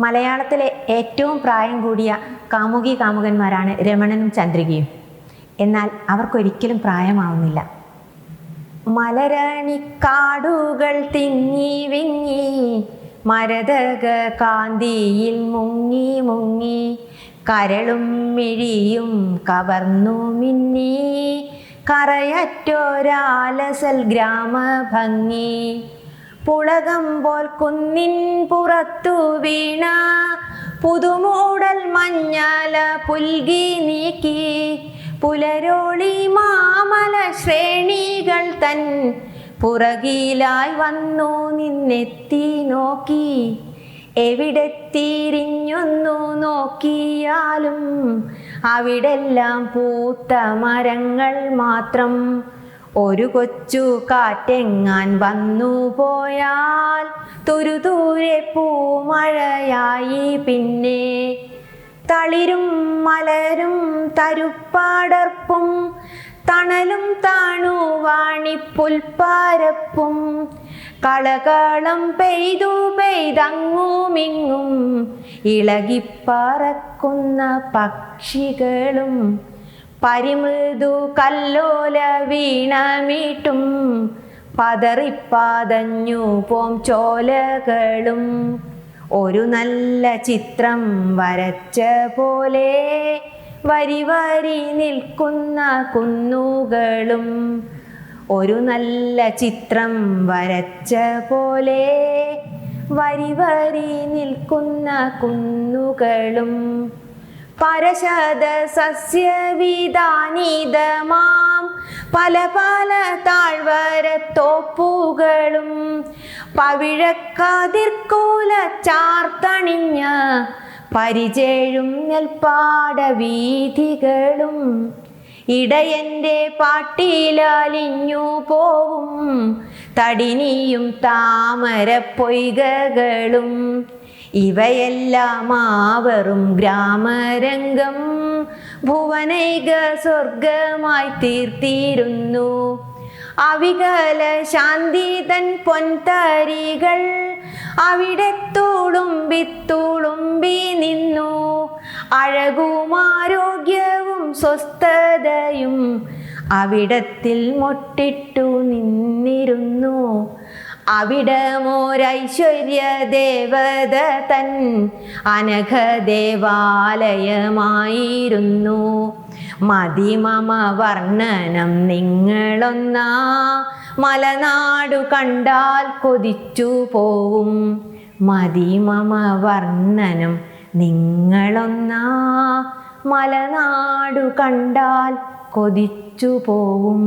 മലയാളത്തിലെ ഏറ്റവും പ്രായം കൂടിയ കാമുകി കാമുകന്മാരാണ് രമണനും ചന്ദ്രികയും. എന്നാൽ അവർക്കൊരിക്കലും പ്രായമാവുന്നില്ല. മലരണിക്കാടുകൾ തിങ്ങി വിങ്ങി മരതക കാന്തിയിൽ മുങ്ങി മുങ്ങി കരളും മിഴിയും കവർന്നു മിന്നി കറയറ്റൊരാലസൽ ഗ്രാമഭംഗി പുളകം പോൽ കുന്നിൻ പുറത്തു വീണ പുതുമൂടൽ മഞ്ഞല പുൽകി നീക്കി പുലരോളി മാമല ശ്രേണികൾ തൻ പുറകിലായി വന്നു നിന്നെത്തി നോക്കി. എവിടെ തിരിഞ്ഞൊന്നു നോക്കിയാലും അവിടെല്ലാം പൂത്ത മരങ്ങൾ മാത്രം. ഒരു കൊച്ചു കാറ്റെങ്ങാൻ വന്നു പോയാൽ തുരുതൂരെ പൂമഴയായി പിന്നെ. തളിരും മലരും തരുപ്പാടർപ്പും തണലും താണുവാണിപ്പുൽപ്പാരപ്പും കളകളം പെയ്തു പെയ്തങ്ങുമിങ്ങും ഇളകിപ്പറക്കുന്ന പക്ഷികളും പരിമൃദു കല്ലോല വീണമീട്ടും പതറിപ്പാതഞ്ഞു പോം ചോലകളും ഒരു നല്ല ചിത്രം വരച്ച പോലെ വരി വരി നിൽക്കുന്ന കുന്നുകളും. ഒരു നല്ല ചിത്രം വരച്ച പോലെ വരി വരി നിൽക്കുന്ന കുന്നുകളും പരശത സസ്യവിധാനിതമാം പല പല താഴ്വരത്തോപ്പുകളും പവിഴക്കതിർക്കൂല ചാർത്തണിഞ്ഞ പരിചേഴും നെൽപ്പാട വീഥികളും ഇടയൻ്റെ പാട്ടിലാലിഞ്ഞു പോവും തടിനിയും താമര പൊയ്കകളും ഇവയെല്ലാം ആവറും ഗ്രാമരംഗം ഭുവനൈക സ്വർഗമായി തീർത്തിരുന്നു. അവികല ശാന്തി തൻ പൊൻതരികൾ അവിടെ തുളുമ്പി നിന്നു. അഴകും ആരോഗ്യവും സ്വസ്ഥതയും അവിടത്തിൽ മൊട്ടിട്ടു നിന്നിരുന്നു. അവിടമോരൈശ്വര്യ ദേവത തൻ അനഘദേവാലയമായിരുന്നു. മതിമമ വർണ്ണനം നിങ്ങളൊന്നാ മലനാടു കണ്ടാൽ കൊതിച്ചു പോവും. മതിമമ വർണ്ണനം നിങ്ങളൊന്നാ മലനാടു കണ്ടാൽ കൊതിച്ചു പോവും.